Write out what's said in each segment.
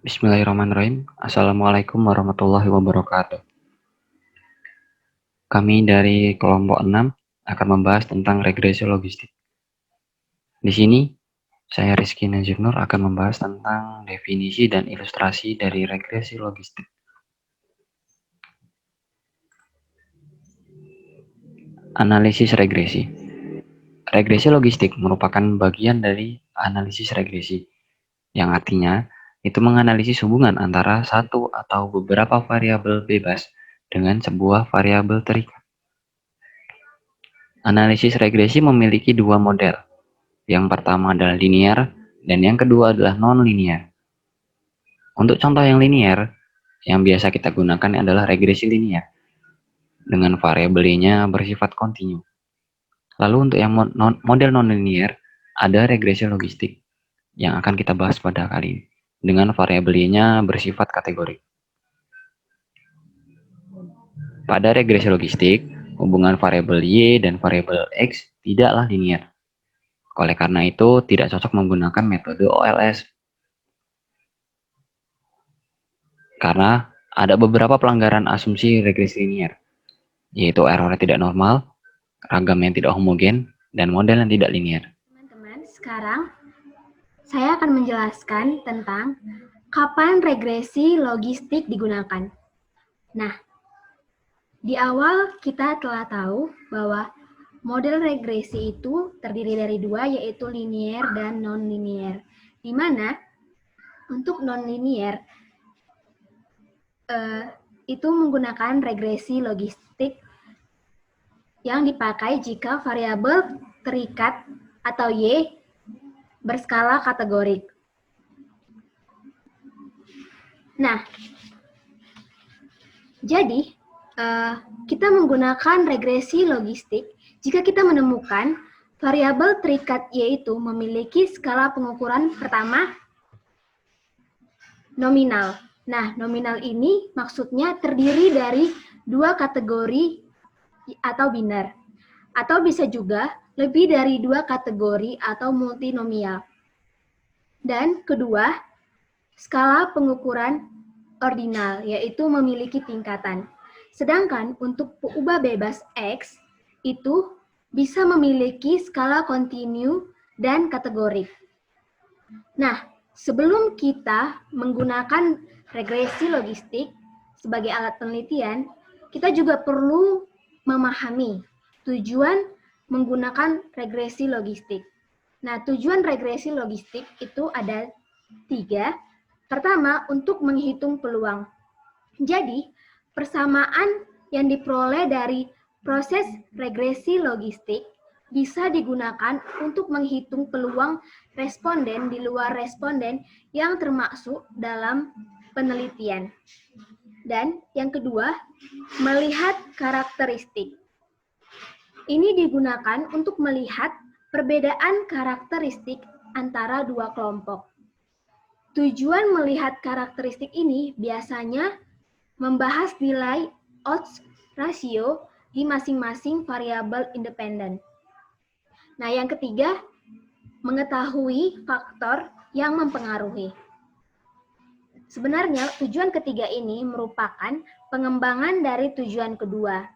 Bismillahirrahmanirrahim. Assalamualaikum warahmatullahi wabarakatuh. Kami dari kelompok 6 akan membahas tentang regresi logistik. Di sini, saya Rizky Najib Nur akan membahas tentang definisi dan ilustrasi dari regresi logistik. Analisis regresi. Regresi logistik merupakan bagian dari analisis regresi, yang artinya itu menganalisis hubungan antara satu atau beberapa variabel bebas dengan sebuah variabel terikat. Analisis regresi memiliki dua model. Yang pertama adalah linear, dan yang kedua adalah non-linear. Untuk contoh yang linear, yang biasa kita gunakan adalah regresi linear, dengan variabel Y-nya bersifat kontinu. Lalu untuk yang model non-linear, ada regresi logistik, yang akan kita bahas pada kali ini, dengan variabel Y-nya bersifat kategorik. Pada regresi logistik, hubungan variabel Y dan variabel X tidaklah linear. Oleh karena itu, tidak cocok menggunakan metode OLS. Karena ada beberapa pelanggaran asumsi regresi linear, yaitu error yang tidak normal, ragam yang tidak homogen, dan model yang tidak linear. Teman-teman, sekarang saya akan menjelaskan tentang kapan regresi logistik digunakan. Nah, di awal kita telah tahu bahwa model regresi itu terdiri dari dua, yaitu linear dan non-linear. Di mana untuk non-linear itu menggunakan regresi logistik yang dipakai jika variabel terikat atau Y berskala kategorik. Nah, jadi kita menggunakan regresi logistik jika kita menemukan variabel terikat Y itu memiliki skala pengukuran pertama nominal. Nah, nominal ini maksudnya terdiri dari dua kategori atau biner, atau bisa juga lebih dari dua kategori atau multinomial. Dan kedua, skala pengukuran ordinal, yaitu memiliki tingkatan. Sedangkan untuk peubah bebas X itu bisa memiliki skala kontinu dan kategorik. Nah, sebelum kita menggunakan regresi logistik sebagai alat penelitian, kita juga perlu memahami tujuan menggunakan regresi logistik. Nah, tujuan regresi logistik itu ada 3. Pertama, untuk menghitung peluang. Jadi, persamaan yang diperoleh dari proses regresi logistik bisa digunakan untuk menghitung peluang responden di luar responden yang termasuk dalam penelitian. Dan yang kedua, melihat karakteristik. Ini digunakan untuk melihat perbedaan karakteristik antara dua kelompok. Tujuan melihat karakteristik ini biasanya membahas nilai odds ratio di masing-masing variabel independen. Nah, yang ketiga, mengetahui faktor yang mempengaruhi. Sebenarnya tujuan ketiga ini merupakan pengembangan dari tujuan kedua,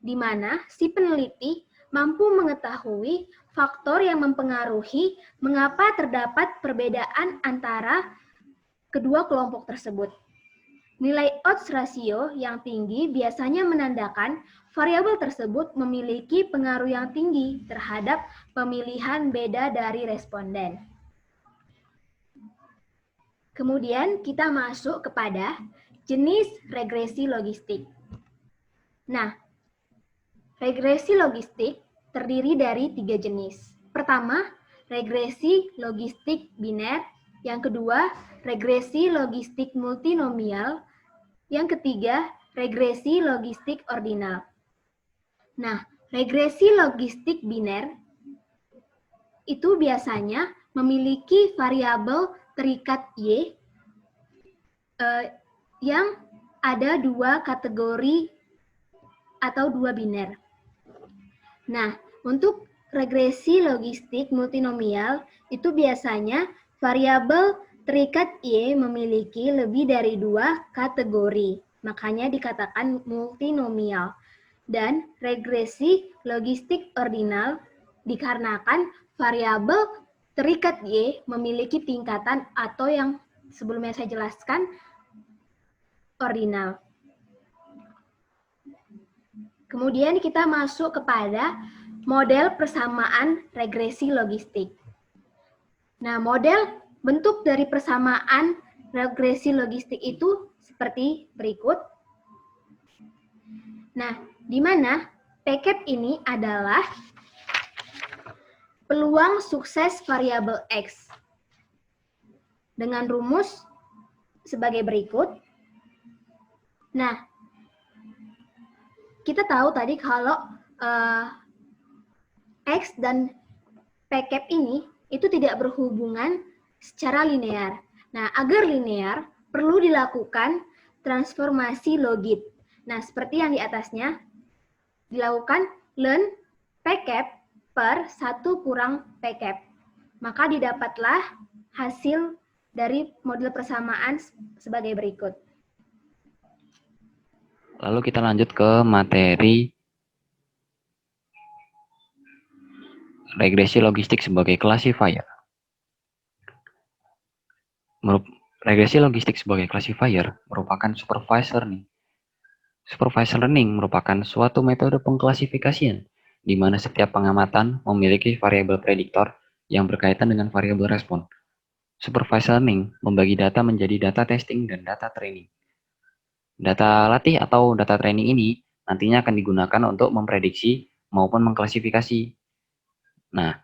di mana si peneliti mampu mengetahui faktor yang mempengaruhi mengapa terdapat perbedaan antara kedua kelompok tersebut. Nilai odds ratio yang tinggi biasanya menandakan variabel tersebut memiliki pengaruh yang tinggi terhadap pemilihan beda dari responden. Kemudian kita masuk kepada jenis regresi logistik. Nah, regresi logistik terdiri dari 3 jenis. Pertama, regresi logistik biner. Yang kedua, regresi logistik multinomial. Yang ketiga, regresi logistik ordinal. Nah, regresi logistik biner itu biasanya memiliki variabel terikat Y yang ada dua kategori atau dua biner. Nah, untuk regresi logistik multinomial itu biasanya variabel terikat Y memiliki lebih dari 2 kategori, makanya dikatakan multinomial. Dan regresi logistik ordinal dikarenakan variabel terikat Y memiliki tingkatan atau yang sebelumnya saya jelaskan ordinal. Kemudian kita masuk kepada model persamaan regresi logistik. Nah, model bentuk dari persamaan regresi logistik itu seperti berikut. Nah, di mana PCAP ini adalah peluang sukses variabel X. Dengan rumus sebagai berikut. Nah, kita tahu tadi kalau X dan PCAP ini itu tidak berhubungan secara linear. Nah, agar linear, perlu dilakukan transformasi logit. Nah, seperti yang di atasnya, dilakukan ln PCAP per 1 kurang PCAP. Maka didapatlah hasil dari model persamaan sebagai berikut. Lalu kita lanjut ke materi regresi logistik sebagai classifier. Regresi logistik sebagai classifier merupakan supervised learning. Supervised learning merupakan suatu metode pengklasifikasian di mana setiap pengamatan memiliki variabel prediktor yang berkaitan dengan variabel respon. Supervised learning membagi data menjadi data testing dan data training. Data latih atau data training ini nantinya akan digunakan untuk memprediksi maupun mengklasifikasi. Nah,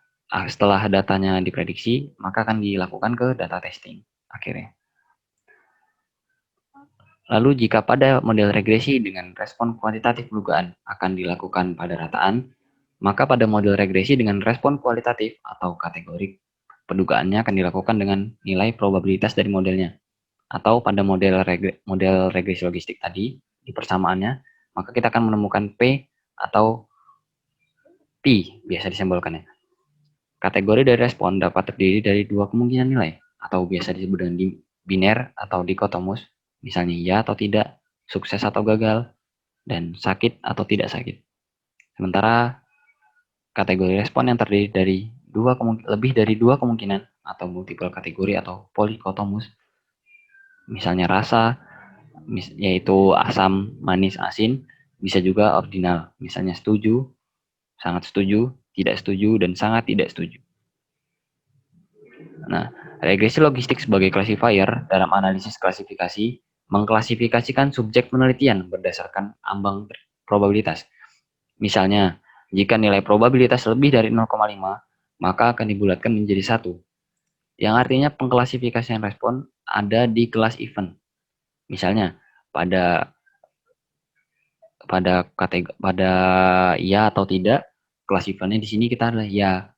setelah datanya diprediksi, maka akan dilakukan ke data testing akhirnya. Lalu jika pada model regresi dengan respon kuantitatif dugaan akan dilakukan pada rataan, maka pada model regresi dengan respon kualitatif atau kategori pendugaannya akan dilakukan dengan nilai probabilitas dari modelnya. Atau pada model regresi logistik tadi, di persamaannya, maka kita akan menemukan P atau P, biasa disimbolkannya. Kategori dari respon dapat terdiri dari 2 kemungkinan nilai, atau biasa disebut dengan biner atau dikotomus, misalnya ya atau tidak, sukses atau gagal, dan sakit atau tidak sakit. Sementara kategori respon yang terdiri dari lebih dari 2 kemungkinan, atau multiple kategori atau polikotomus, misalnya rasa, yaitu asam, manis, asin, bisa juga ordinal, misalnya setuju, sangat setuju, tidak setuju, dan sangat tidak setuju. Nah, regresi logistik sebagai classifier dalam analisis klasifikasi mengklasifikasikan subjek penelitian berdasarkan ambang probabilitas. Misalnya, jika nilai probabilitas lebih dari 0,5, maka akan dibulatkan menjadi 1, yang artinya pengklasifikasian respon ada di kelas event. Misalnya, pada ya atau tidak, kelas eventnya di sini kita adalah ya.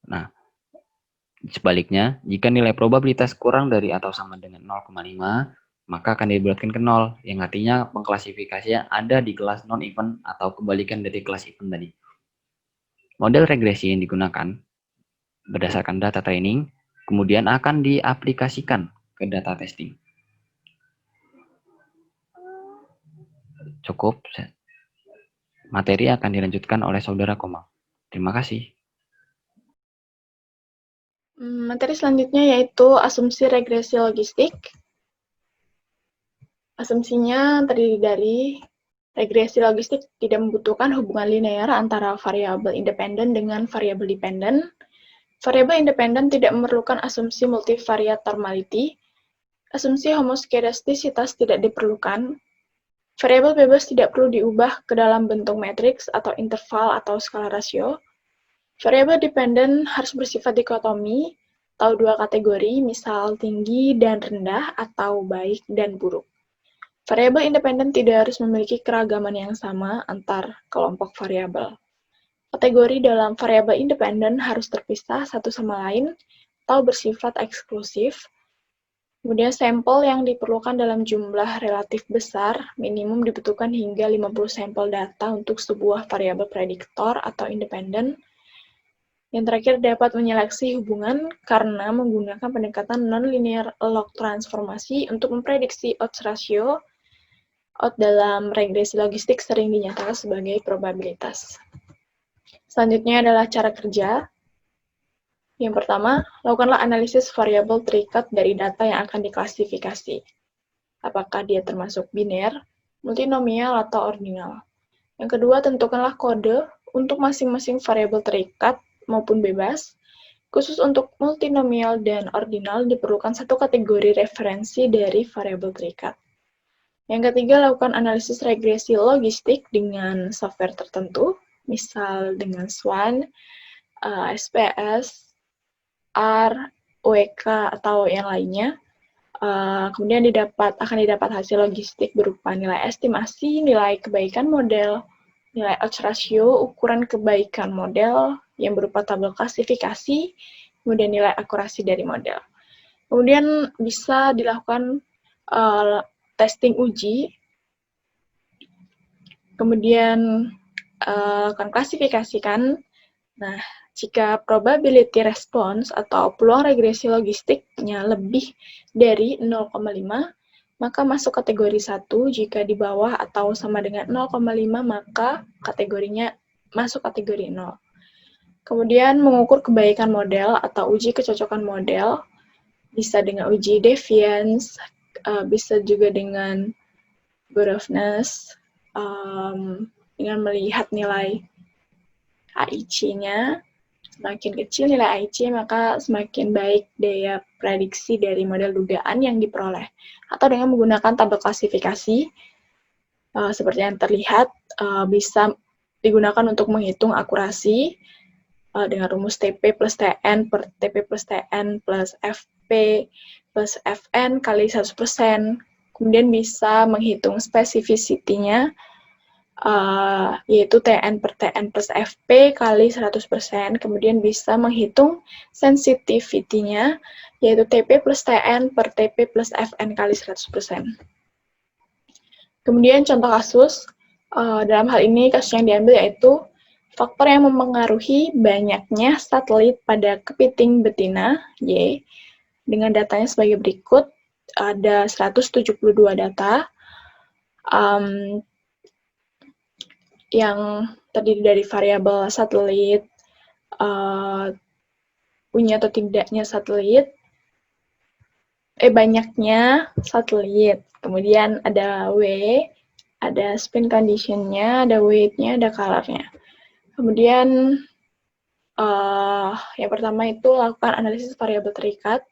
Nah, sebaliknya, jika nilai probabilitas kurang dari atau sama dengan 0,5, maka akan dibulatkan ke 0, yang artinya pengklasifikasinya ada di kelas non-event atau kebalikan dari kelas event tadi. Model regresi yang digunakan berdasarkan data training, kemudian akan diaplikasikan ke data testing. Cukup. Materi akan dilanjutkan oleh Saudara Komang. Terima kasih. Materi selanjutnya yaitu asumsi regresi logistik. Asumsinya terdiri dari regresi logistik tidak membutuhkan hubungan linear antara variabel independen dengan variabel dependen. Variabel independen tidak memerlukan asumsi multivariate normality. Asumsi homoskedastisitas tidak diperlukan. Variabel bebas tidak perlu diubah ke dalam bentuk matriks atau interval atau skala rasio. Variabel dependen harus bersifat dikotomi atau 2 kategori, misal tinggi dan rendah atau baik dan buruk. Variabel independen tidak harus memiliki keragaman yang sama antar kelompok variabel. Kategori dalam variabel independen harus terpisah satu sama lain atau bersifat eksklusif. Kemudian sampel yang diperlukan dalam jumlah relatif besar, minimum dibutuhkan hingga 50 sampel data untuk sebuah variabel prediktor atau independen. Yang terakhir, dapat menyeleksi hubungan karena menggunakan pendekatan non-linear log transformasi untuk memprediksi odds ratio. Odds dalam regresi logistik sering dinyatakan sebagai probabilitas. Selanjutnya adalah cara kerja. Yang pertama, lakukanlah analisis variabel terikat dari data yang akan diklasifikasi. Apakah dia termasuk biner, multinomial, atau ordinal. Yang kedua, tentukanlah kode untuk masing-masing variabel terikat maupun bebas. Khusus untuk multinomial dan ordinal diperlukan satu kategori referensi dari variabel terikat. Yang ketiga, lakukan analisis regresi logistik dengan software tertentu, misal dengan Swan, SPS, R, OEK, atau yang lainnya. Kemudian akan didapat hasil logistik berupa nilai estimasi, nilai kebaikan model, nilai odds ratio, ukuran kebaikan model yang berupa tabel klasifikasi, kemudian nilai akurasi dari model. Kemudian bisa dilakukan testing uji, kemudian akan klasifikasikan. Nah, jika probability response atau peluang regresi logistiknya lebih dari 0,5, maka masuk kategori 1. Jika di bawah atau sama dengan 0,5, maka kategorinya masuk kategori 0. Kemudian mengukur kebaikan model atau uji kecocokan model, bisa dengan uji deviance, bisa juga dengan Borovness, dengan melihat nilai AIC-nya. Semakin kecil nilai AIC, maka semakin baik daya prediksi dari model dugaan yang diperoleh. Atau dengan menggunakan tabel klasifikasi, seperti yang terlihat, bisa digunakan untuk menghitung akurasi dengan rumus TP plus TN per TP plus TN plus FP plus FN kali 100%. Kemudian bisa menghitung spesifisitinya, yaitu TN per TN plus FP kali 100%. Kemudian bisa menghitung sensitivity-nya, yaitu TP plus TN per TP plus FN kali 100%. Kemudian contoh kasus, dalam hal ini kasus yang diambil yaitu faktor yang mempengaruhi banyaknya satelit pada kepiting betina, Y, dengan datanya sebagai berikut. Ada 172 data, yang terdiri dari variabel satelit, punya atau tidaknya satelit, banyaknya satelit, kemudian ada W, ada spin condition-nya, ada weight-nya, ada color-nya. Kemudian yang pertama itu lakukan analisis variabel terikat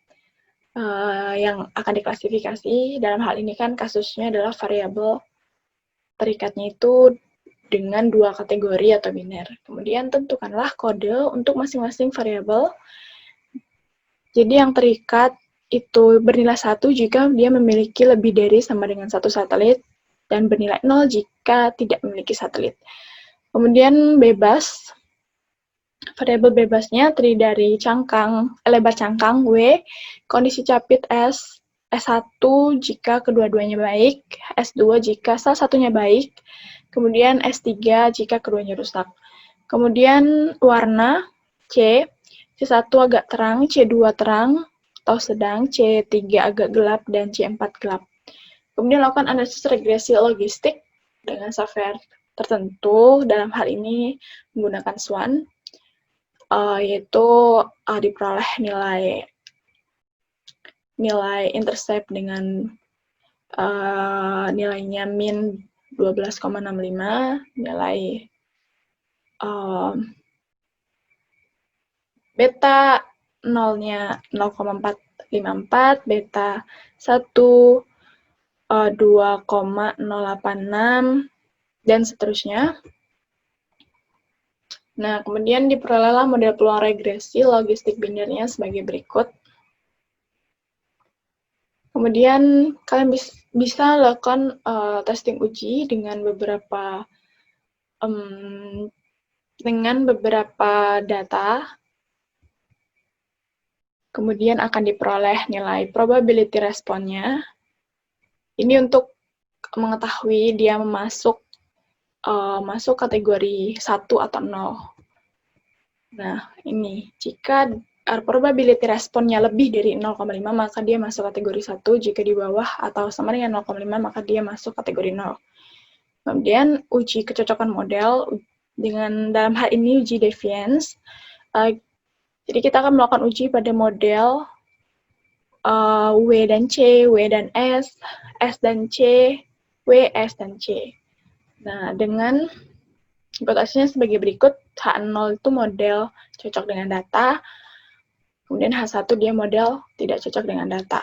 yang akan diklasifikasi. Dalam hal ini kan kasusnya adalah variabel terikatnya itu dengan dua kategori atau biner. Kemudian tentukanlah kode untuk masing-masing variabel. Jadi yang terikat itu bernilai 1 jika dia memiliki lebih dari sama dengan 1 satelit, dan bernilai 0 jika tidak memiliki satelit. Kemudian bebas, variabel bebasnya terdiri dari lebar cangkang W, kondisi capit S, S1 jika kedua-duanya baik, S2 jika salah satunya baik, kemudian S3 jika keduanya rusak. Kemudian warna C, C1 agak terang, C2 terang atau sedang, C3 agak gelap, dan C4 gelap. Kemudian lakukan analisis regresi logistik dengan software tertentu, dalam hal ini menggunakan Swan, yaitu diperoleh nilai intercept dengan nilainya min 12,65, nilai beta 0-nya 0,454, beta 1 2,086, dan seterusnya. Nah, kemudian diperolehlah model peluang regresi logistik binernya sebagai berikut. Kemudian kalian bisa lakukan testing uji dengan beberapa data. Kemudian akan diperoleh nilai probability responnya. Ini untuk mengetahui dia masuk kategori 1 atau 0. Nah, ini jika probability responnya lebih dari 0,5 maka dia masuk kategori 1, jika di bawah atau sama dengan 0,5 maka dia masuk kategori 0. Kemudian uji kecocokan model dengan dalam hal ini uji deviance. Jadi kita akan melakukan uji pada model W dan C, W dan S dan C, W, S dan C. Nah, dengan hipotesisnya sebagai berikut, H0 itu model cocok dengan data, kemudian H1 dia model tidak cocok dengan data.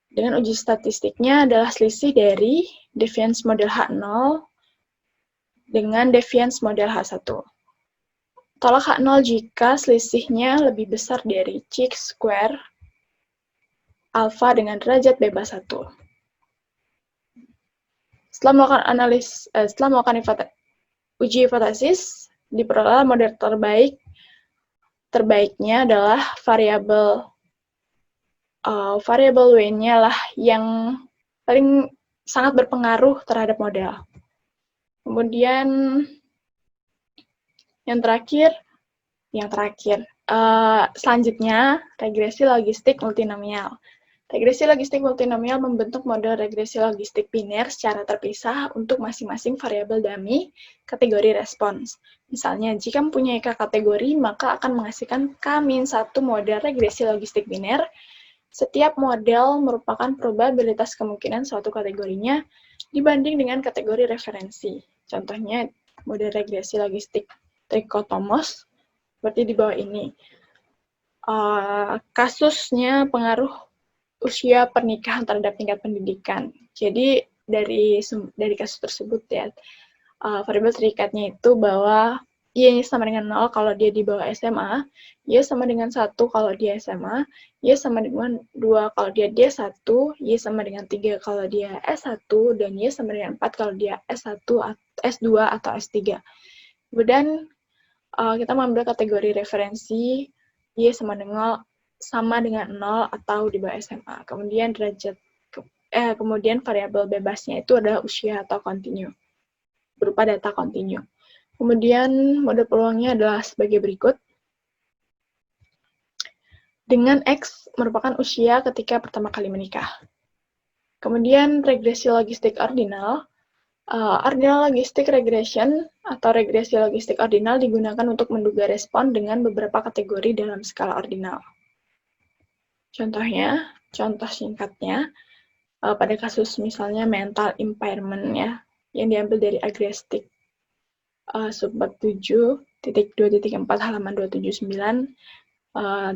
Dengan uji statistiknya adalah selisih dari deviance model H0 dengan deviance model H1. Tolak H0 jika selisihnya lebih besar dari chi-square alfa dengan derajat bebas 1. Setelah melakukan uji hipotesis, diperoleh model terbaiknya adalah variabel W-nya lah yang paling sangat berpengaruh terhadap model. Kemudian yang terakhir, selanjutnya regresi logistik multinomial. Regresi logistik multinomial membentuk model regresi logistik biner secara terpisah untuk masing-masing variabel dummy kategori respons. Misalnya, jika mempunyai K kategori, maka akan menghasilkan K-1 model regresi logistik biner. Setiap model merupakan probabilitas kemungkinan suatu kategorinya dibanding dengan kategori referensi. Contohnya, model regresi logistik trikotomos seperti di bawah ini. Kasusnya pengaruh usia pernikahan terhadap tingkat pendidikan. Jadi dari kasus tersebut ya, variabel terikatnya itu bahwa Y sama dengan 0 kalau dia di bawah SMA, Y sama dengan 1 kalau dia SMA, Y sama dengan 2 kalau dia D1, Y sama dengan 3 kalau dia S1, dan Y sama dengan 4 kalau dia S1, S2, atau S3. Kemudian kita mengambil kategori referensi Y sama dengan 0 atau di bawah SMA. Kemudian kemudian variabel bebasnya itu adalah usia atau continue, berupa data continue. Kemudian model peluangnya adalah sebagai berikut. Dengan X merupakan usia ketika pertama kali menikah. Kemudian regresi logistik ordinal. Ordinal logistic regression atau regresi logistik ordinal digunakan untuk menduga respon dengan beberapa kategori dalam skala ordinal. Contoh singkatnya, pada kasus misalnya mental impairment ya, yang diambil dari agrestik subbab 7.2.4 halaman 279.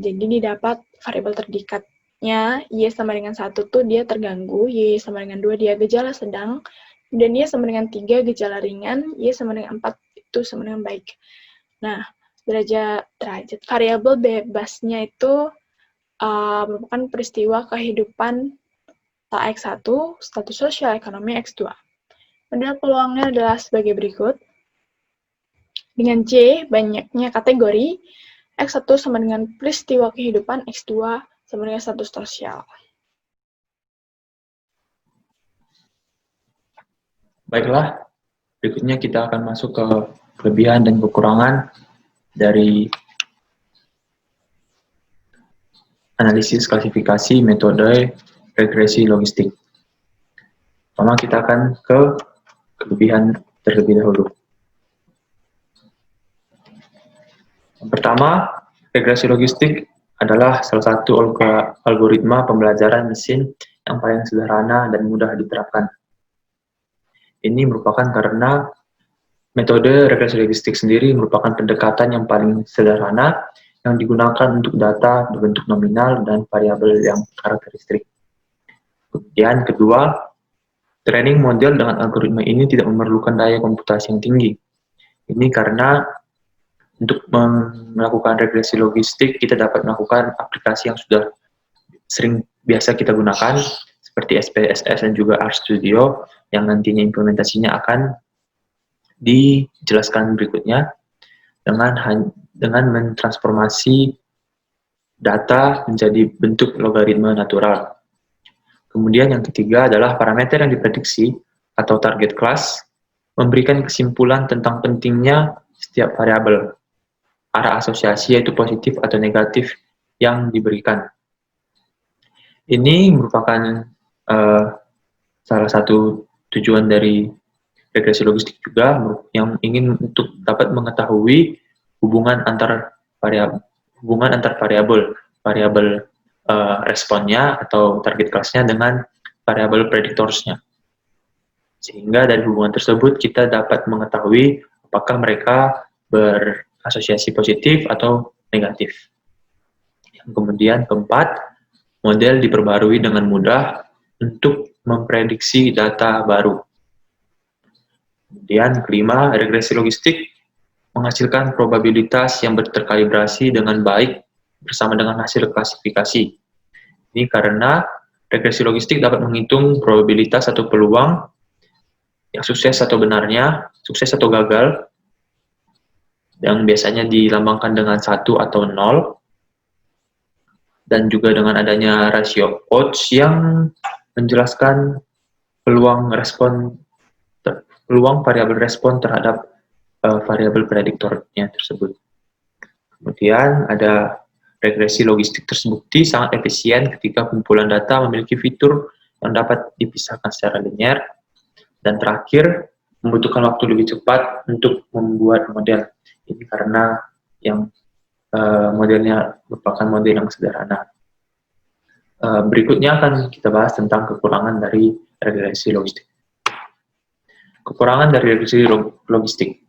Jadi didapat variabel terdekatnya Y sama dengan 1 tuh dia terganggu, Y sama dengan 2 dia gejala sedang, dan Y sama dengan 3 gejala ringan, Y sama dengan 4 itu sama dengan baik. Nah, derajat variabel bebasnya itu merupakan peristiwa kehidupan X1, status sosial ekonomi X2. Model peluangnya adalah sebagai berikut. Dengan J, banyaknya kategori, X1 sama dengan peristiwa kehidupan, X2 sama dengan status sosial. Baiklah, berikutnya kita akan masuk ke kelebihan dan kekurangan dari analisis klasifikasi metode regresi logistik. Pertama, kita akan ke kelebihan terlebih dahulu. Yang pertama, regresi logistik adalah salah satu algoritma pembelajaran mesin yang paling sederhana dan mudah diterapkan. Ini merupakan karena metode regresi logistik sendiri merupakan pendekatan yang paling sederhana yang digunakan untuk data berbentuk nominal dan variabel yang karakteristik. Kemudian kedua, training model dengan algoritma ini tidak memerlukan daya komputasi yang tinggi. Ini karena untuk melakukan regresi logistik kita dapat melakukan aplikasi yang sudah biasa kita gunakan seperti SPSS dan juga RStudio yang nantinya implementasinya akan dijelaskan berikutnya dengan mentransformasi data menjadi bentuk logaritma natural. Kemudian yang ketiga adalah parameter yang diprediksi atau target class memberikan kesimpulan tentang pentingnya setiap variabel. arah asosiasi yaitu positif atau negatif yang diberikan. Ini merupakan salah satu tujuan dari regresi logistik juga yang ingin untuk dapat mengetahui hubungan antar variabel, responnya atau target kelasnya dengan variabel prediktorsnya. Sehingga dari hubungan tersebut kita dapat mengetahui apakah mereka berasosiasi positif atau negatif. Yang kemudian keempat, model diperbarui dengan mudah untuk memprediksi data baru. Kemudian kelima, regresi logistik menghasilkan probabilitas yang terkalibrasi dengan baik bersama dengan hasil klasifikasi. Ini karena regresi logistik dapat menghitung probabilitas atau peluang yang sukses atau benarnya, sukses atau gagal, yang biasanya dilambangkan dengan 1 atau 0, dan juga dengan adanya rasio odds yang menjelaskan peluang variabel respon terhadap variabel prediktornya tersebut. Kemudian ada regresi logistik terbukti sangat efisien ketika kumpulan data memiliki fitur yang dapat dipisahkan secara linear, dan terakhir membutuhkan waktu lebih cepat untuk membuat model. Ini karena yang modelnya merupakan model yang sederhana. Berikutnya akan kita bahas tentang kekurangan dari regresi logistik. Kekurangan dari regresi logistik.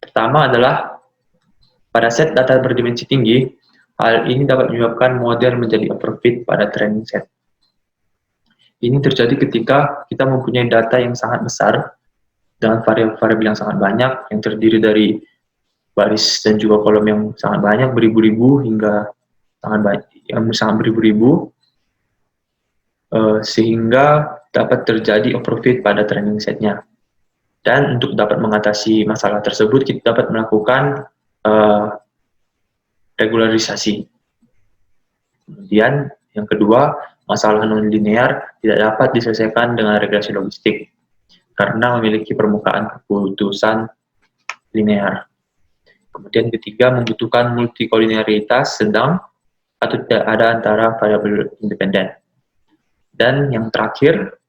Pertama adalah pada set data berdimensi tinggi, hal ini dapat menyebabkan model menjadi overfit pada training set. Ini terjadi ketika kita mempunyai data yang sangat besar dengan variabel yang sangat banyak yang terdiri dari baris dan juga kolom yang sangat banyak, beribu-ribu hingga sangat beribu-ribu, sehingga dapat terjadi overfit pada training setnya. Dan untuk dapat mengatasi masalah tersebut, kita dapat melakukan regularisasi. Kemudian yang kedua, masalah non-linear tidak dapat diselesaikan dengan regresi logistik karena memiliki permukaan keputusan linear. Kemudian ketiga, membutuhkan multikolinearitas sedang atau tidak ada antara variabel independen. Dan yang terakhir,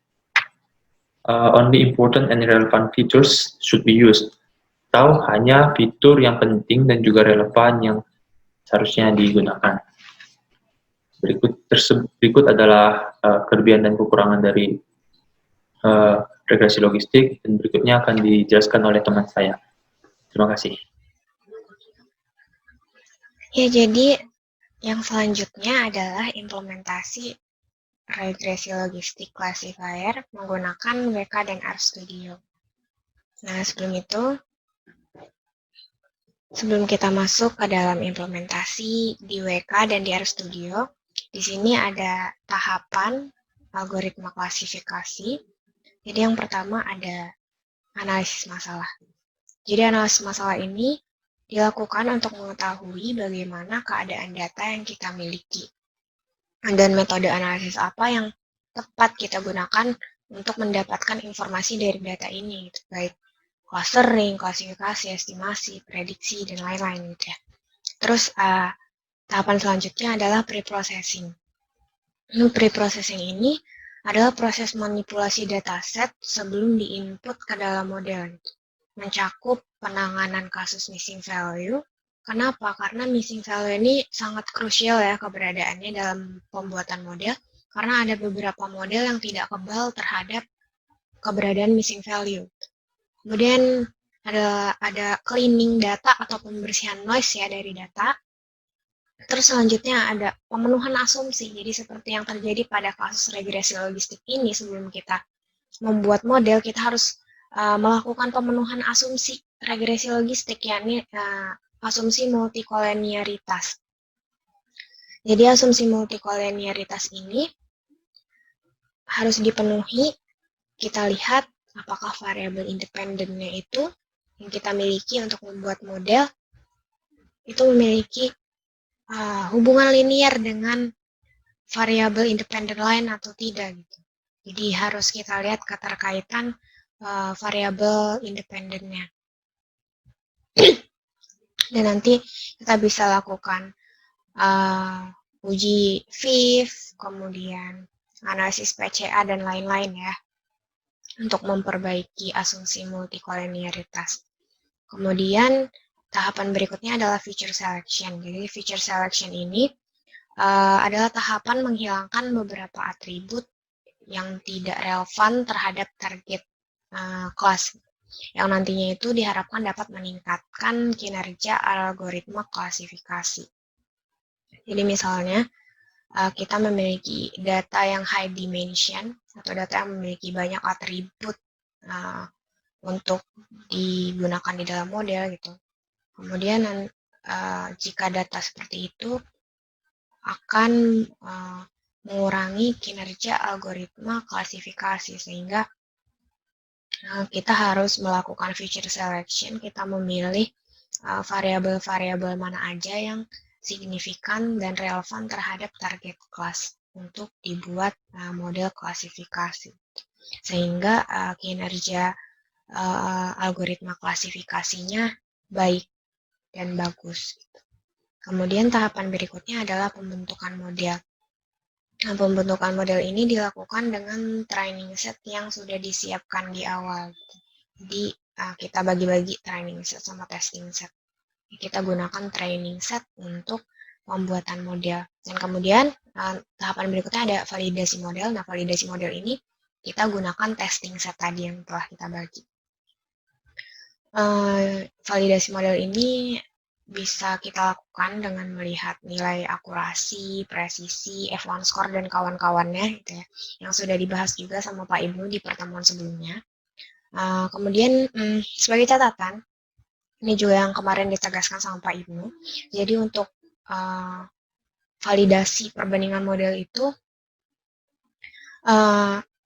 only important and relevant features should be used, atau hanya fitur yang penting dan juga relevan yang seharusnya digunakan. Berikut adalah kelebihan dan kekurangan dari regresi logistik, dan berikutnya akan dijelaskan oleh teman saya. Terima kasih. Ya, jadi yang selanjutnya adalah implementasi regresi logistik classifier menggunakan WK dan RStudio. Nah, sebelum kita masuk ke dalam implementasi di WK dan di RStudio, di sini ada tahapan algoritma klasifikasi. Jadi yang pertama ada analisis masalah. Jadi analisis masalah ini dilakukan untuk mengetahui bagaimana keadaan data yang kita miliki dan metode analisis apa yang tepat kita gunakan untuk mendapatkan informasi dari data ini, baik clustering, klasifikasi, estimasi, prediksi, dan lain-lain gitu ya. Terus tahapan selanjutnya adalah pre-processing. Pre-processing ini adalah proses manipulasi dataset sebelum di-input ke dalam model. Mencakup penanganan kasus missing value. Kenapa? Karena missing value ini sangat krusial ya keberadaannya dalam pembuatan model, karena ada beberapa model yang tidak kebal terhadap keberadaan missing value. Kemudian ada cleaning data atau pembersihan noise ya dari data. Terus selanjutnya ada pemenuhan asumsi. Jadi seperti yang terjadi pada kasus regresi logistik ini, sebelum kita membuat model, kita harus melakukan pemenuhan asumsi regresi logistik, yakni asumsi multikoleniaritas. Jadi asumsi multikoleniaritas ini harus dipenuhi. Kita lihat apakah variabel independennya itu yang kita miliki untuk membuat model itu memiliki hubungan linear dengan variabel independen lain atau tidak gitu. Jadi harus kita lihat keterkaitan variabel independennya. Dan nanti kita bisa lakukan uji VIF, kemudian analisis PCA, dan lain-lain ya, untuk memperbaiki asumsi multikoliniaritas. Kemudian tahapan berikutnya adalah feature selection. Jadi feature selection ini adalah tahapan menghilangkan beberapa atribut yang tidak relevan terhadap target kelas, yang nantinya itu diharapkan dapat meningkatkan kinerja algoritma klasifikasi. Jadi misalnya kita memiliki data yang high dimension atau data yang memiliki banyak atribut untuk digunakan di dalam model gitu. Kemudian jika data seperti itu akan mengurangi kinerja algoritma klasifikasi, sehingga kita harus melakukan feature selection. Kita memilih variabel-variabel mana aja yang signifikan dan relevan terhadap target kelas untuk dibuat model klasifikasi, sehingga kinerja algoritma klasifikasinya baik dan bagus. Kemudian tahapan berikutnya adalah pembentukan model. Nah, pembentukan model ini dilakukan dengan training set yang sudah disiapkan di awal. Jadi kita bagi-bagi training set sama testing set. Kita gunakan training set untuk pembuatan model. Dan kemudian tahapan berikutnya ada validasi model. Nah, validasi model ini kita gunakan testing set tadi yang telah kita bagi. Validasi model ini bisa kita lakukan dengan melihat nilai akurasi, presisi, F1 score, dan kawan-kawannya gitu ya, yang sudah dibahas juga sama Pak Ibnu di pertemuan sebelumnya. Kemudian sebagai catatan, ini juga yang kemarin ditegaskan sama Pak Ibnu, jadi untuk validasi perbandingan model itu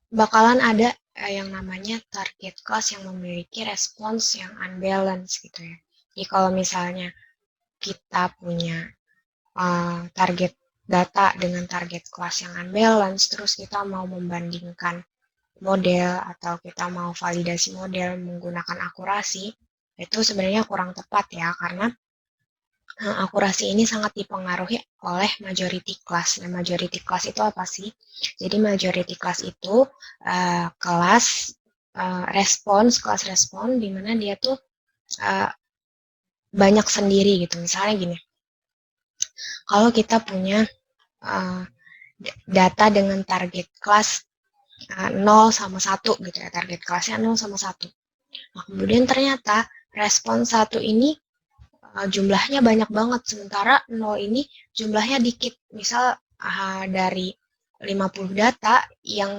bakalan ada yang namanya target class yang memiliki respons yang unbalanced gitu ya. Jadi kalau misalnya kita punya target data dengan target kelas yang unbalance, terus kita mau membandingkan model atau kita mau validasi model menggunakan akurasi, itu sebenarnya kurang tepat ya, karena akurasi ini sangat dipengaruhi oleh majority class. Nah, majority class itu apa sih? Jadi majority class itu kelas kelas respon di mana dia tuh banyak sendiri gitu. Misalnya gini, kalau kita punya data dengan target kelas 0 sama 1 gitu ya, target kelasnya 0 sama 1. Nah, kemudian ternyata respon 1 ini jumlahnya banyak banget, sementara 0 ini jumlahnya dikit. Misal dari 50 data, yang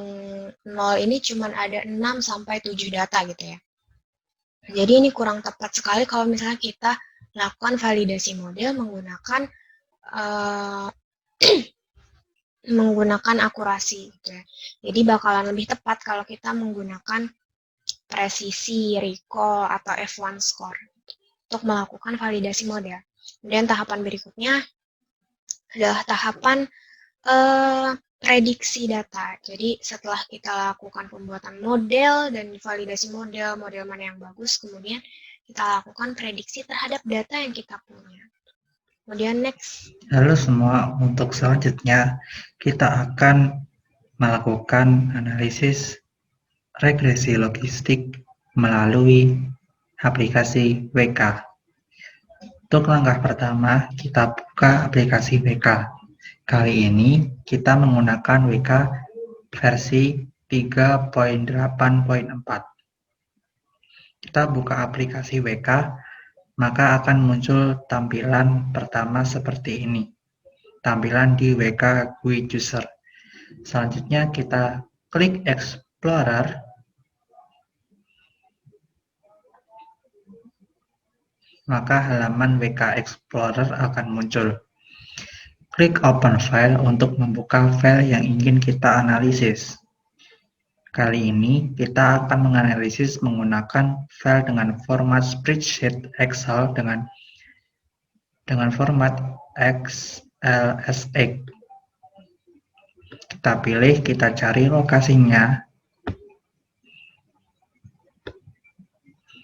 0 ini cuma ada 6 sampai 7 data gitu ya. Jadi ini kurang tepat sekali kalau misalnya kita lakukan validasi model menggunakan menggunakan akurasi gitu ya. Jadi bakalan lebih tepat kalau kita menggunakan presisi, recall, atau F1 score untuk melakukan validasi model. Kemudian tahapan berikutnya adalah tahapan prediksi data. Jadi setelah kita lakukan pembuatan model dan validasi model mana yang bagus, kemudian kita lakukan prediksi terhadap data yang kita punya. Kemudian next. Halo semua, untuk selanjutnya kita akan melakukan analisis regresi logistik melalui aplikasi WK. Untuk langkah pertama, kita buka aplikasi WK. Kali ini kita menggunakan WK versi 3.8.4. Kita buka aplikasi WK, maka akan muncul tampilan pertama seperti ini. Tampilan di WK GUI User. Selanjutnya kita klik Explorer. Maka halaman WK Explorer akan muncul. Klik Open File untuk membuka file yang ingin kita analisis. Kali ini kita akan menganalisis menggunakan file dengan format spreadsheet Excel dengan format XLSX. Kita pilih, kita cari lokasinya.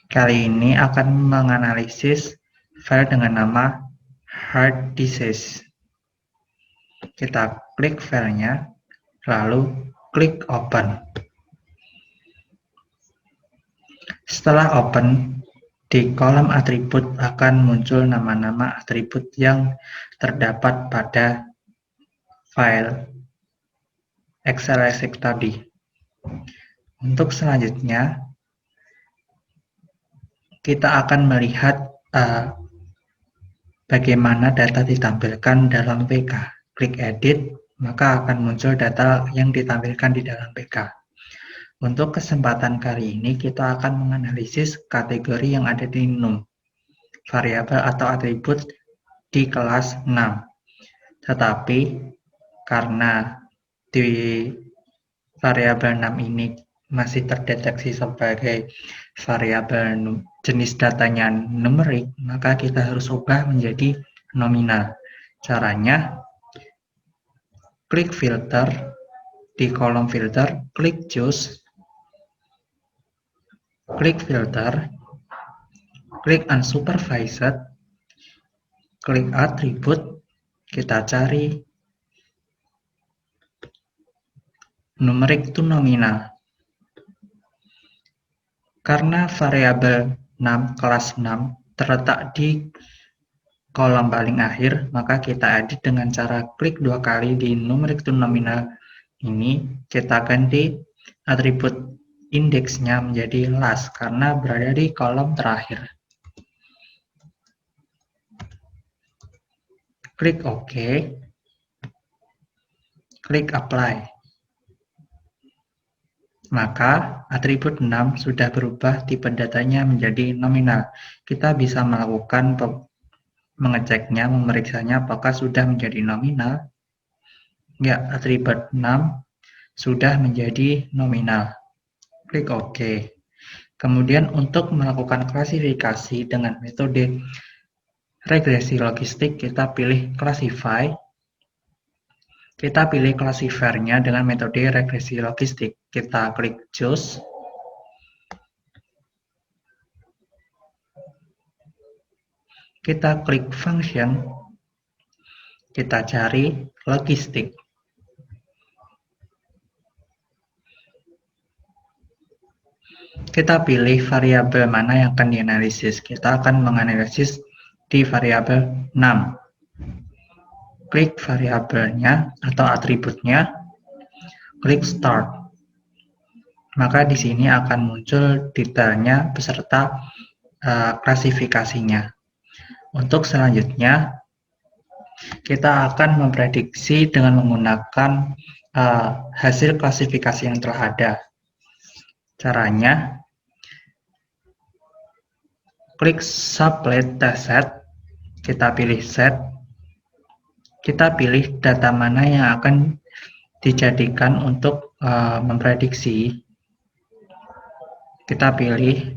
Kali ini akan menganalisis file dengan nama hard disease. Kita klik filenya, lalu klik open. Setelah open, di kolom atribut akan muncul nama-nama atribut yang terdapat pada file XLSX tadi. Untuk selanjutnya, kita akan melihat bagaimana data ditampilkan dalam PK. Klik edit, maka akan muncul data yang ditampilkan di dalam PK. Untuk kesempatan kali ini, kita akan menganalisis kategori yang ada di num, variabel atau atribut di kelas 6. Tetapi, karena di variabel 6 ini masih terdeteksi sebagai variabel jenis datanya numerik, maka kita harus ubah menjadi nominal. Caranya, klik filter, di kolom filter, klik choose, klik filter, klik unsupervised, klik atribut, kita cari numerik to nominal. Karena variabel 6 kelas 6 terletak di kolom paling akhir, maka kita edit dengan cara klik 2 kali di numerik to nominal ini, kita ganti atribut indeksnya menjadi last karena berada di kolom terakhir. Klik OK, klik apply. Maka atribut 6 sudah berubah tipe datanya menjadi nominal. Kita bisa melakukan mengeceknya, memeriksanya apakah sudah menjadi nominal. Ya, atribut 6 sudah menjadi nominal. Klik OK. Kemudian untuk melakukan klasifikasi dengan metode regresi logistik, kita pilih classify. Kita pilih classifiernya dengan metode regresi logistik. Kita klik choose. Kita klik function. Kita cari logistik. Kita pilih variabel mana yang akan dianalisis. Kita akan menganalisis di variabel 6. Klik variabelnya atau atributnya, klik start. Maka di sini akan muncul detailnya beserta klasifikasinya. Untuk selanjutnya, kita akan memprediksi dengan menggunakan hasil klasifikasi yang telah ada. Caranya, klik sublet dataset, kita pilih set. Kita pilih data mana yang akan dijadikan untuk memprediksi. Kita pilih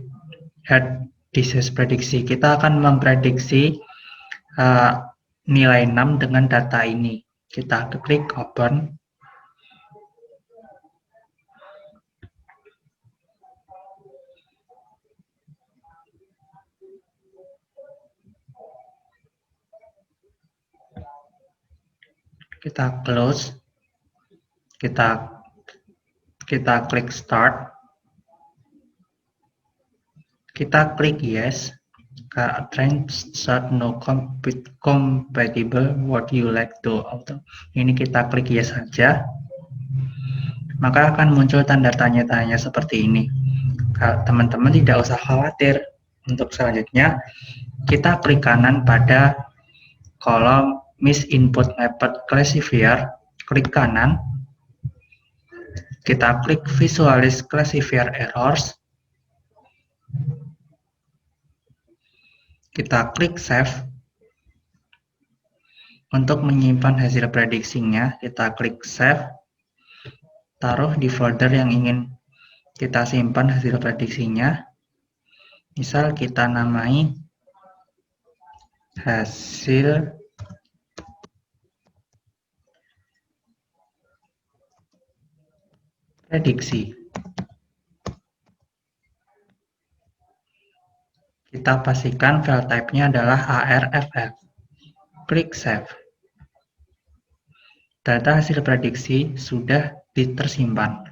head disease prediksi. Kita akan memprediksi nilai 6 dengan data ini. Kita klik open. Kita close, kita klik start, kita klik yes, train start no compatible what you like to auto. Ini kita klik yes saja, maka akan muncul tanda tanya-tanya seperti ini. Teman-teman tidak usah khawatir. Untuk selanjutnya, kita klik kanan pada kolom Miss Input Method Classifier, klik kanan, kita klik Visualize Classifier Errors, kita klik Save. Untuk menyimpan hasil prediksinya, kita klik Save, taruh di folder yang ingin kita simpan hasil prediksinya. Misal kita namai hasil prediksi. kita pastikan file type-nya adalah ARFF. Klik Save. Data hasil prediksi sudah tersimpan.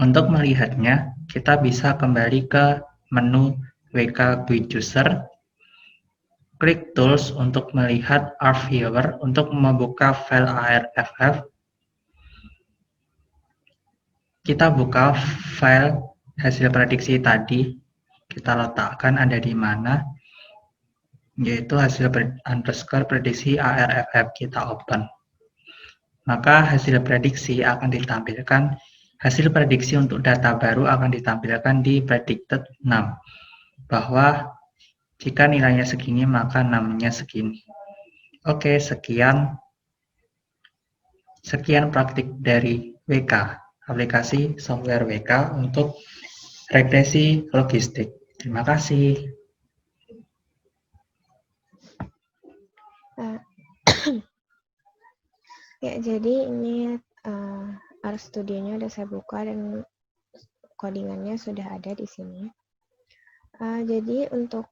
Untuk melihatnya, kita bisa kembali ke menu WK Quick User. Klik Tools untuk melihat ArcViewer untuk membuka file ARFF. Kita buka file hasil prediksi tadi, kita letakkan ada di mana, yaitu hasil underscore prediksi ARFF, kita open. Maka hasil prediksi akan ditampilkan, hasil prediksi untuk data baru akan ditampilkan di predicted num, bahwa jika nilainya segini maka numnya segini. Oke, sekian praktik dari WK, aplikasi software WK untuk regresi logistik. Terima kasih. Ya, jadi ini RStudionya udah saya buka dan codingannya sudah ada di sini. Jadi untuk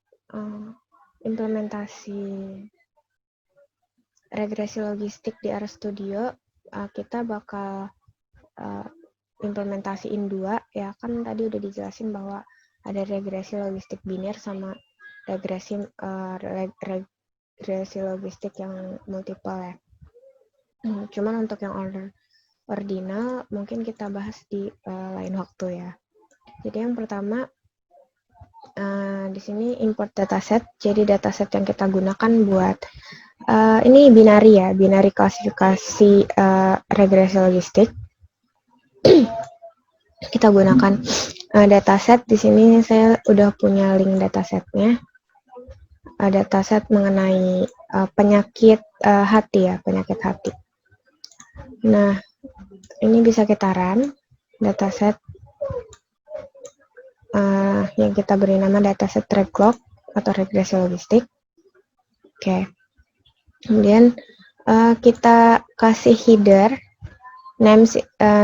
implementasi regresi logistik di RStudio, kita bakal implementasiin dua, ya kan tadi udah dijelasin bahwa ada regresi logistik biner sama regresi logistik yang multiple ya. Cuman untuk yang ordinal mungkin kita bahas di lain waktu ya. Jadi yang pertama di sini import dataset. Jadi dataset yang kita gunakan buat ini binary ya, binary klasifikasi regresi logistik. Kita gunakan dataset. Di sini saya udah punya link datasetnya. Dataset mengenai penyakit hati ya, penyakit hati. Nah, ini bisa kita run dataset yang kita beri nama dataset tracklog atau regresi logistik. Oke. Kemudian kita kasih header name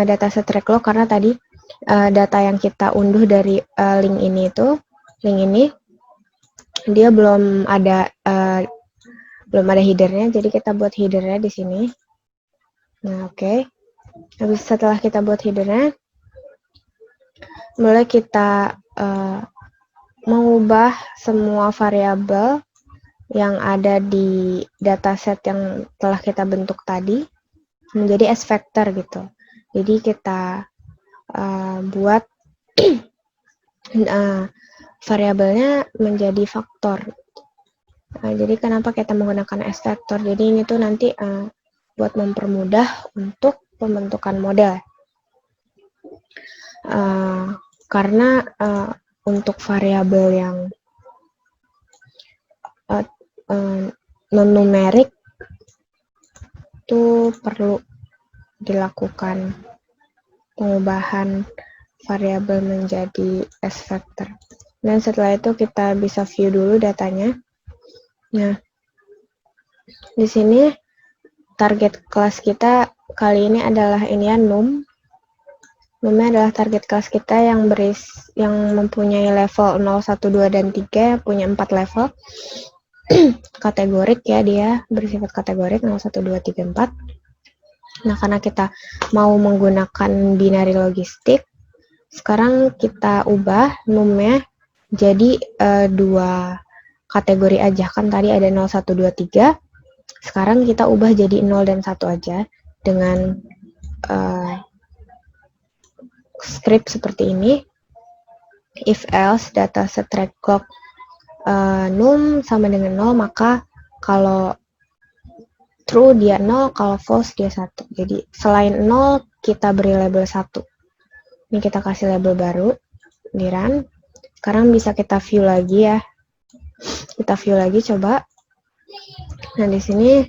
dataset tracklog karena tadi data yang kita unduh dari link ini dia belum ada headernya, jadi kita buat headernya di sini. Nah, oke. Habis setelah kita buat headernya, mulai kita mengubah semua variabel yang ada di dataset yang telah kita bentuk tadi menjadi s-vector gitu. Jadi kita buat variabelnya menjadi faktor. Jadi kenapa kita menggunakan s-vector? Jadi ini tuh nanti buat mempermudah untuk pembentukan model. Karena untuk variabel yang non-numerik itu perlu dilakukan pengubahan variabel menjadi s-vector. Dan setelah itu kita bisa view dulu datanya. Nah, di sini target kelas kita kali ini adalah ini ya, num. Numnya adalah target kelas kita yang mempunyai level 0, 1, 2, dan 3, punya 4 level. Kategorik ya, dia bersifat kategorik 0, 1, 2, 3, 4. Nah, karena kita mau menggunakan binary logistik, sekarang kita ubah numnya jadi 2 kategori aja. Kan tadi ada 0, 1, 2, 3. Sekarang kita ubah jadi 0 dan 1 aja dengan script seperti ini. If else dataset tracklog num sama dengan 0, maka kalau true dia 0, kalau false dia 1. Jadi selain 0 kita beri label 1. Ini kita kasih label baru di run. Sekarang bisa kita view lagi ya. Kita view lagi coba. Nah, di sini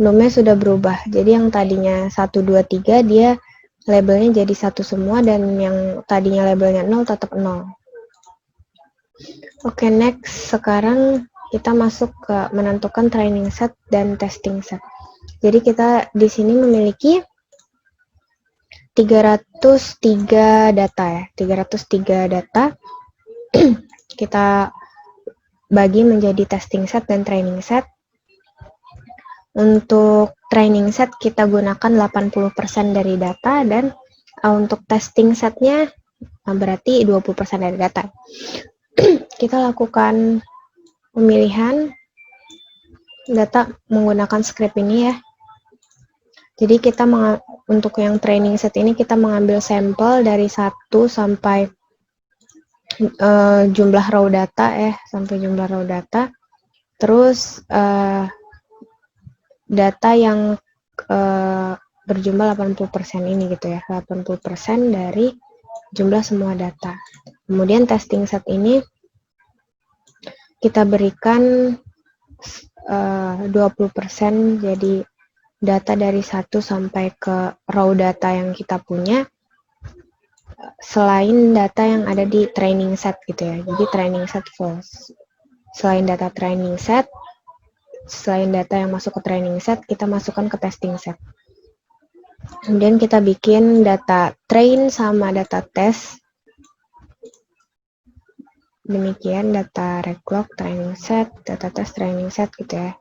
numnya sudah berubah. Jadi yang tadinya 1, 2, 3 dia labelnya jadi 1 semua, dan yang tadinya labelnya 0 tetap 0. Oke, next. Sekarang kita masuk ke menentukan training set dan testing set. Jadi kita di sini memiliki 303 data ya. 303 data. kita bagi menjadi testing set dan training set. Untuk training set kita gunakan 80% dari data, dan untuk testing setnya berarti 20% dari data. Kita lakukan pemilihan data menggunakan script ini ya. Jadi kita untuk yang training set ini kita mengambil sampel dari 1 sampai jumlah raw data sampai jumlah raw data. Terus data yang berjumlah 80% ini gitu ya. 80% dari jumlah semua data. Kemudian testing set ini kita berikan 20%, jadi data dari 1 sampai ke raw data yang kita punya, selain data yang ada di training set gitu ya. Jadi training set false. Selain data training set, selain data yang masuk ke training set, kita masukkan ke testing set. Kemudian kita bikin data train sama data test. Demikian data reclog, training set, data test, training set gitu ya.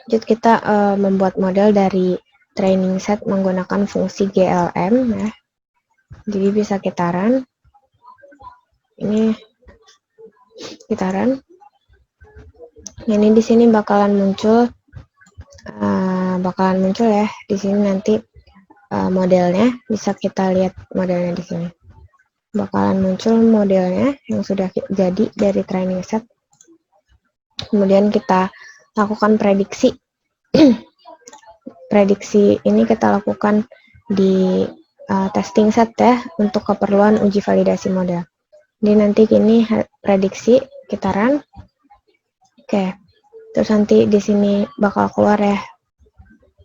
Jadi kita membuat model dari training set menggunakan fungsi GLM ya. Jadi bisa kita run. Ini kita run. Ini di sini bakalan muncul ya. Di sini nanti modelnya, bisa kita lihat modelnya di sini. Bakalan muncul modelnya yang sudah jadi dari training set. Kemudian kita lakukan prediksi. Prediksi ini kita lakukan di testing set ya, untuk keperluan uji validasi model. Jadi nanti ini prediksi, kita run. Oke. Terus nanti di sini bakal keluar ya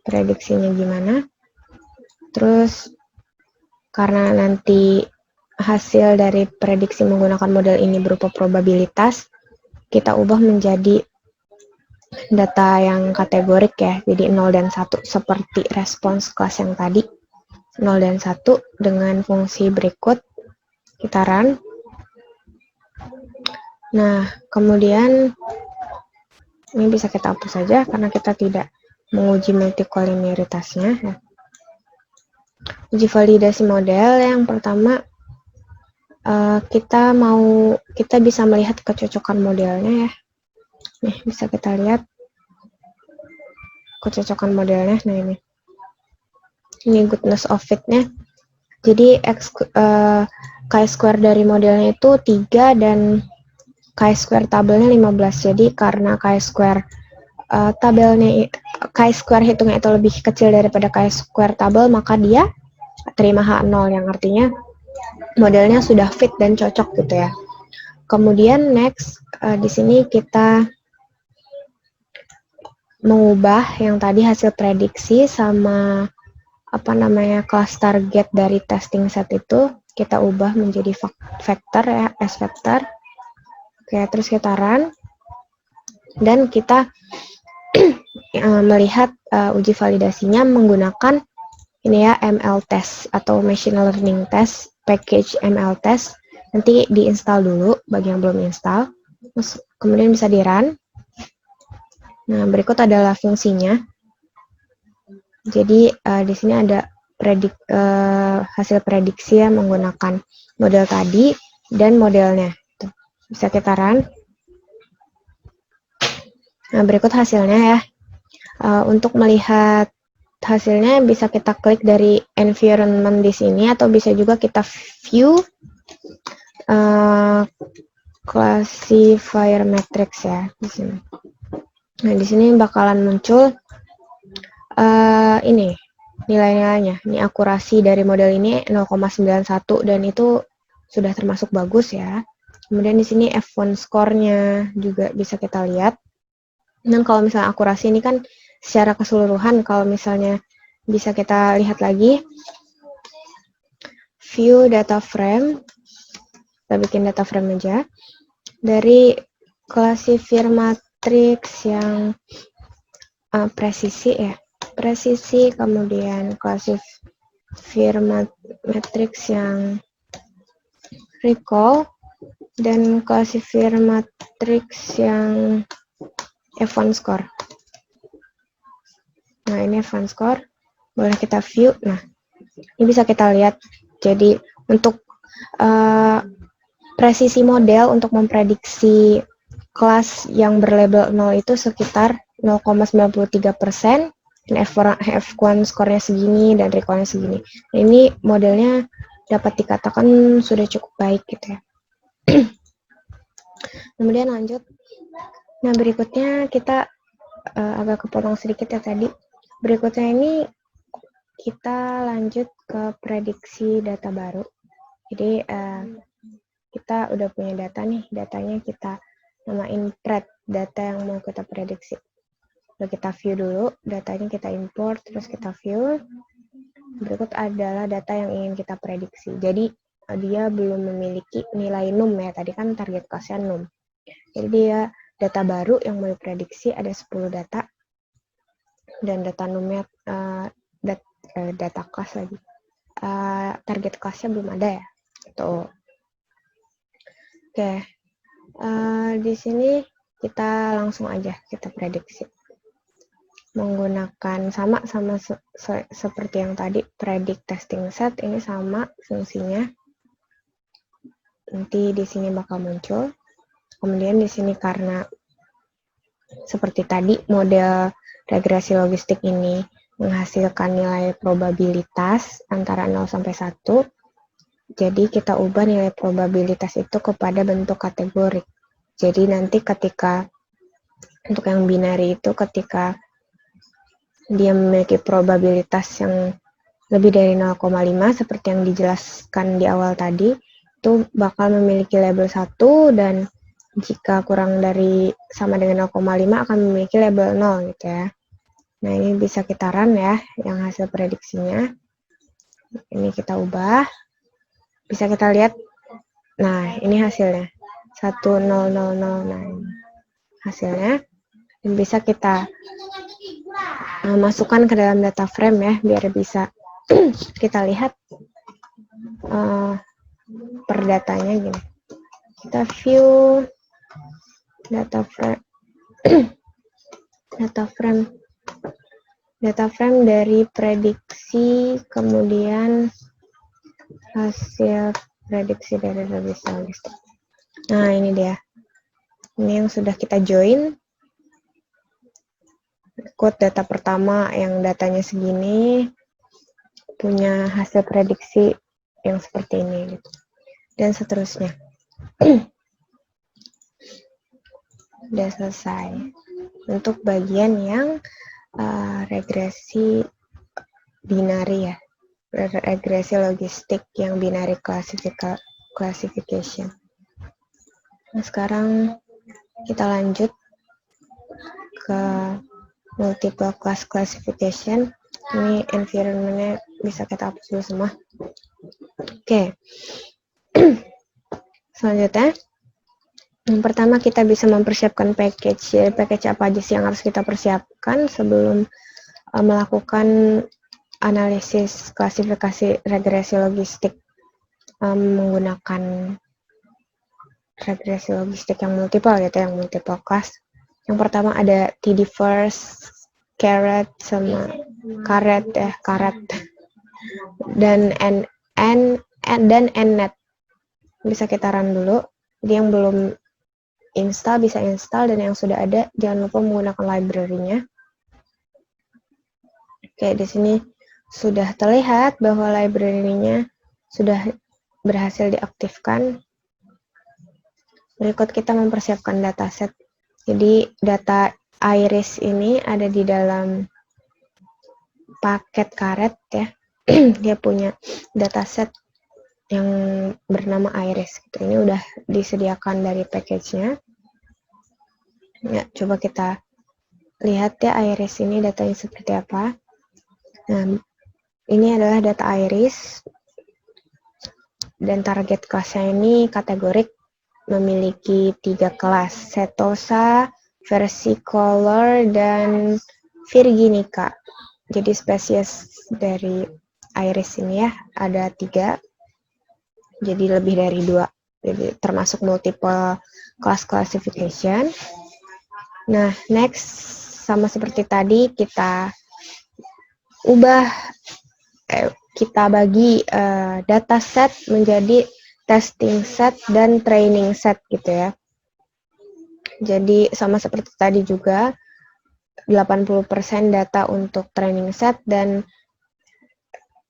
prediksinya gimana. Terus karena nanti hasil dari prediksi menggunakan model ini berupa probabilitas, kita ubah menjadi data yang kategorik ya, jadi 0 dan 1 seperti respons kelas yang tadi, 0 dan 1 dengan fungsi berikut. Kita run. Nah, kemudian ini bisa kita hapus saja karena kita tidak menguji multikoliniaritasnya ya. Uji validasi model yang pertama, kita bisa melihat kecocokan modelnya ya. Nih, bisa kita lihat kecocokan modelnya. Nah, ini goodness of fit-nya. Jadi chi-square dari modelnya itu 3 dan chi-square tabelnya 15. Jadi karena chi-square chi-square hitungnya itu lebih kecil daripada chi-square tabel, maka dia terima H0, yang artinya modelnya sudah fit dan cocok gitu ya. Kemudian next, di sini kita mengubah yang tadi hasil prediksi sama kelas target dari testing set itu, kita ubah menjadi vektor ya, S vektor. Oke, terus kita run dan kita melihat uji validasinya menggunakan ini ya, ML test atau machine learning test, package ML test. Nanti diinstal dulu bagi yang belum install, terus kemudian bisa di run. Nah, berikut adalah fungsinya. Jadi di sini ada hasil prediksi ya, menggunakan model tadi dan modelnya. Tuh, bisa kita run. Nah, berikut hasilnya ya. Untuk melihat hasilnya bisa kita klik dari environment di sini, atau bisa juga kita view classifier matrix ya di sini. Nah, di sini bakalan muncul ini nilai-nilainya. Ini akurasi dari model ini 0,91 dan itu sudah termasuk bagus ya. Kemudian di sini F1 score-nya juga bisa kita lihat. Dan kalau misalnya akurasi ini kan secara keseluruhan, kalau misalnya bisa kita lihat lagi view data frame, kita bikin data frame aja dari classifier matrix yang presisi ya, presisi, kemudian classifier matrix yang recall, dan klasifier matriks yang F1 score. Nah, ini F1 score. Boleh kita view. Nah, ini bisa kita lihat. Jadi, untuk presisi model untuk memprediksi kelas yang berlabel 0 itu sekitar 0,93%, dan F1 skornya segini dan recall-nya segini. Nah, ini modelnya dapat dikatakan sudah cukup baik gitu ya. Kemudian lanjut. Nah, berikutnya kita agak kepotong sedikit ya tadi. Berikutnya ini kita lanjut ke prediksi data baru. Jadi kita udah punya data nih, datanya kita namain pred, data yang mau kita prediksi. Lalu kita view dulu, datanya kita import, terus kita view. Berikut adalah data yang ingin kita prediksi. Jadi dia belum memiliki nilai num ya, tadi kan target class-nya num. Jadi dia data baru yang mau diprediksi ada 10 data, dan data numnya data class lagi. Target class-nya belum ada ya. Tuh. Oke, di sini kita langsung aja kita prediksi menggunakan sama seperti yang tadi predict testing set. Ini sama fungsinya, nanti di sini bakal muncul. Kemudian di sini karena seperti tadi model regresi logistik ini menghasilkan nilai probabilitas antara 0 sampai 1. Jadi kita ubah nilai probabilitas itu kepada bentuk kategorik. Jadi nanti ketika untuk yang binary itu ketika dia memiliki probabilitas yang lebih dari 0,5 seperti yang dijelaskan di awal tadi, itu bakal memiliki label 1, dan jika kurang dari sama dengan 0,5 akan memiliki label 0 gitu ya. Nah, ini bisa kita run ya yang hasil prediksinya. Ini kita ubah. Bisa kita lihat, nah ini hasilnya 1000. Nah, ini hasilnya, dan bisa kita masukkan ke dalam data frame ya biar bisa kita lihat per datanya gini. Kita view data frame data frame dari prediksi, kemudian hasil prediksi dari regresi logistik. Nah, ini dia. Ini yang sudah kita join. Ikut data pertama yang datanya segini, punya hasil prediksi yang seperti ini, gitu. Dan seterusnya. Udah selesai. Untuk bagian yang regresi binary ya. Regresi logistik yang binary classification. Nah, sekarang kita lanjut ke multiple class classification. Ini environment-nya bisa kita hapus dulu semua. Oke. Selanjutnya, yang pertama kita bisa mempersiapkan package. Jadi package apa aja sih yang harus kita persiapkan sebelum melakukan analisis klasifikasi regresi logistik menggunakan regresi logistik yang multiple gitu, yang multiple class. Yang pertama ada TD first, caret sama karet ya, karet, dan nnet. Bisa kita run dulu. Jadi yang belum install bisa install, dan yang sudah ada jangan lupa menggunakan library-nya. Oke, di sini sudah terlihat bahwa library-nya sudah berhasil diaktifkan. Berikut kita mempersiapkan dataset. Jadi data iris ini ada di dalam paket karet ya. Dia punya dataset yang bernama iris. Gitu. Ini udah disediakan dari package-nya. Ya, coba kita lihat ya iris ini datanya seperti apa. Nah, ini adalah data iris, dan target kelasnya ini kategorik, memiliki 3 kelas, Setosa, Versicolor, dan Virginica. Jadi spesies dari iris ini ya ada 3, jadi lebih dari 2 jadi termasuk multiple class classification. Nah, next, sama seperti tadi, kita bagi data set menjadi testing set dan training set gitu ya. Jadi sama seperti tadi juga, 80% data untuk training set dan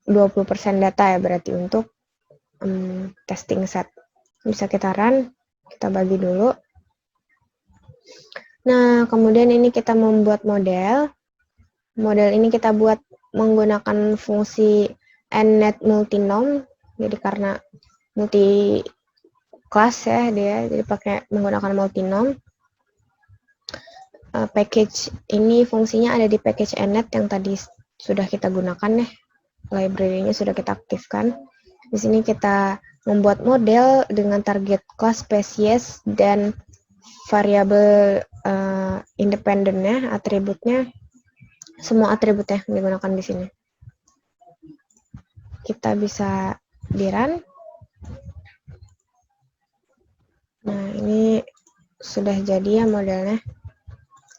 20% data ya berarti untuk testing set. Bisa kita run, kita bagi dulu. Nah, kemudian ini kita membuat model. Model ini kita buat menggunakan fungsi nnet multinom. Jadi karena multi kelas ya dia, jadi pakai menggunakan multinom. Package ini fungsinya ada di package nnet yang tadi sudah kita gunakan ya. Library-nya sudah kita aktifkan. Di sini kita membuat model dengan target kelas, spesies, dan variabel independennya, atributnya, semua atributnya digunakan di sini. Kita bisa di run. Nah, ini sudah jadi ya modelnya.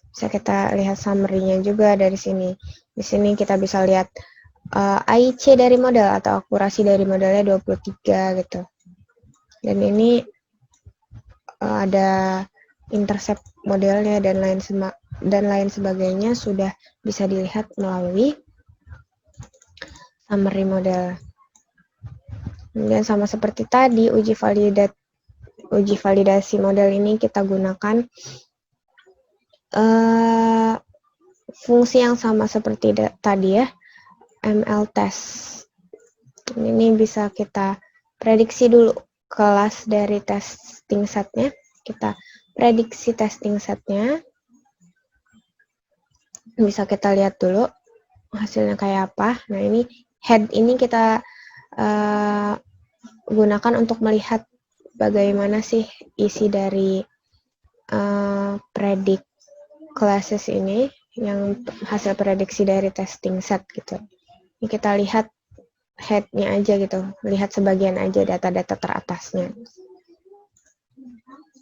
Bisa kita lihat summary-nya juga dari sini. Di sini kita bisa lihat AIC dari model atau akurasi dari modelnya 23 gitu. Dan ini ada intercept modelnya dan lain sebagainya sudah bisa dilihat melalui summary model. Kemudian sama seperti tadi, uji validasi model ini kita gunakan fungsi yang sama seperti tadi ya, ML test. Ini bisa kita prediksi dulu kelas dari testing setnya. Kita prediksi testing setnya. Bisa kita lihat dulu hasilnya kayak apa. Nah, ini head ini kita gunakan untuk melihat bagaimana sih isi dari predict classes ini, yang hasil prediksi dari testing set gitu. Ini kita lihat head-nya aja gitu, lihat sebagian aja data-data teratasnya.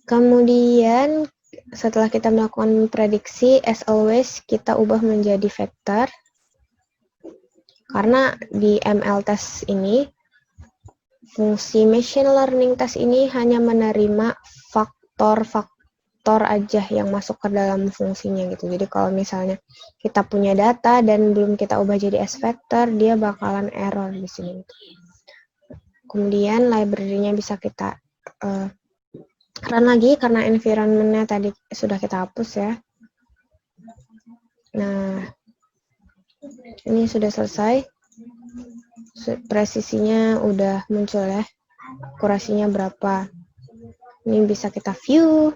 Kemudian setelah kita melakukan prediksi, as always kita ubah menjadi vektor. Karena di ML test ini, fungsi machine learning test ini hanya menerima faktor-faktor aja yang masuk ke dalam fungsinya gitu. Jadi kalau misalnya kita punya data dan belum kita ubah jadi as vector, dia bakalan error di sini. Kemudian library-nya bisa kita run lagi karena environment-nya tadi sudah kita hapus ya. Nah, ini sudah selesai. Presisinya udah muncul ya. Akurasinya berapa. Ini bisa kita view.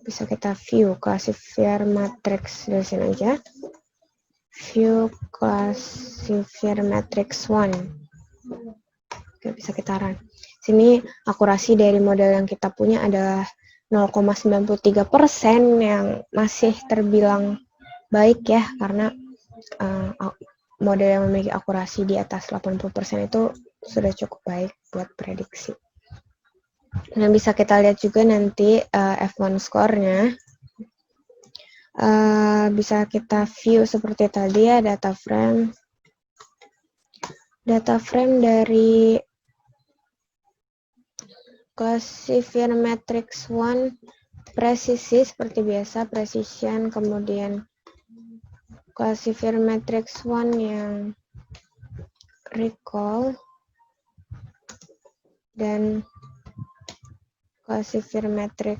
Bisa kita view classifier matrix dari sini aja. View classifier matrix 1. Oke, bisa kita run. Sini akurasi dari model yang kita punya adalah 0,93% yang masih terbilang baik ya, karena model yang memiliki akurasi di atas 80% itu sudah cukup baik buat prediksi. Nah, bisa kita lihat juga nanti F1 score-nya. Bisa kita view seperti tadi ya, data frame. Data frame dari classifier matrix 1, presisi seperti biasa, precision, kemudian classifier matrix 1 yang recall, dan classifier matrix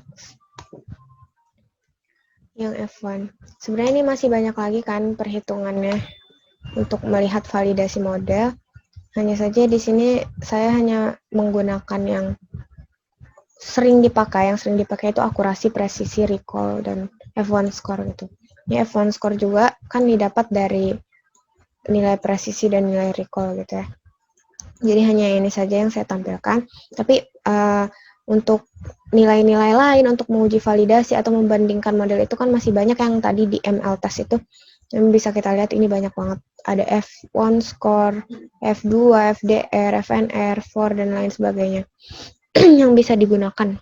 yang F1. Sebenarnya ini masih banyak lagi kan perhitungannya untuk melihat validasi model. Hanya saja di sini saya hanya menggunakan yang sering dipakai. Yang sering dipakai itu akurasi, presisi, recall, dan F1 score gitu. Ini F1 score juga kan didapat dari nilai presisi dan nilai recall gitu ya. Jadi hanya ini saja yang saya tampilkan. Tapi untuk nilai-nilai lain untuk menguji validasi atau membandingkan model itu kan masih banyak yang tadi di ML test itu Dan bisa kita lihat ini banyak banget. Ada F1 score, F2, FDR, FNR, 4, dan lain sebagainya yang bisa digunakan.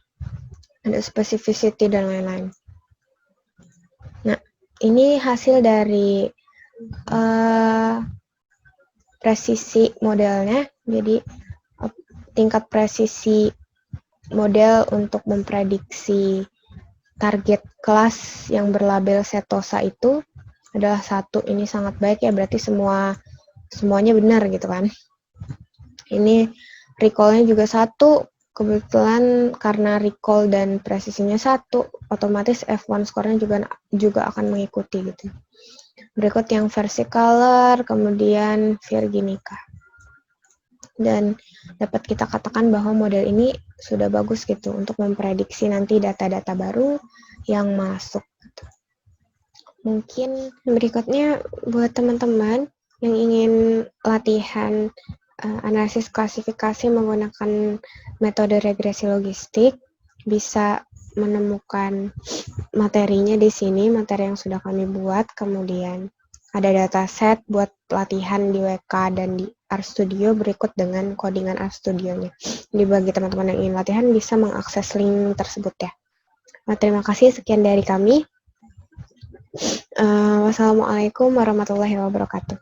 Ada specificity dan lain-lain. Nah, ini hasil dari presisi modelnya. Jadi tingkat presisi model untuk memprediksi target kelas yang berlabel setosa itu adalah 1. Ini sangat baik ya, berarti semuanya benar gitu kan. Ini recall-nya juga 1. Kebetulan karena recall dan presisinya 1, otomatis F1 score-nya juga akan mengikuti gitu. Berikut yang versicolor, kemudian Virginica. Dan dapat kita katakan bahwa model ini sudah bagus gitu untuk memprediksi nanti data-data baru yang masuk. Gitu. Mungkin berikutnya buat teman-teman yang ingin latihan analisis klasifikasi menggunakan metode regresi logistik, bisa menemukan materinya di sini, materi yang sudah kami buat, kemudian ada dataset buat latihan di WK dan di RStudio berikut dengan codingan RStudio-nya. Jadi bagi teman-teman yang ingin latihan bisa mengakses link tersebut ya. Nah, terima kasih, sekian dari kami. Wassalamualaikum warahmatullahi wabarakatuh.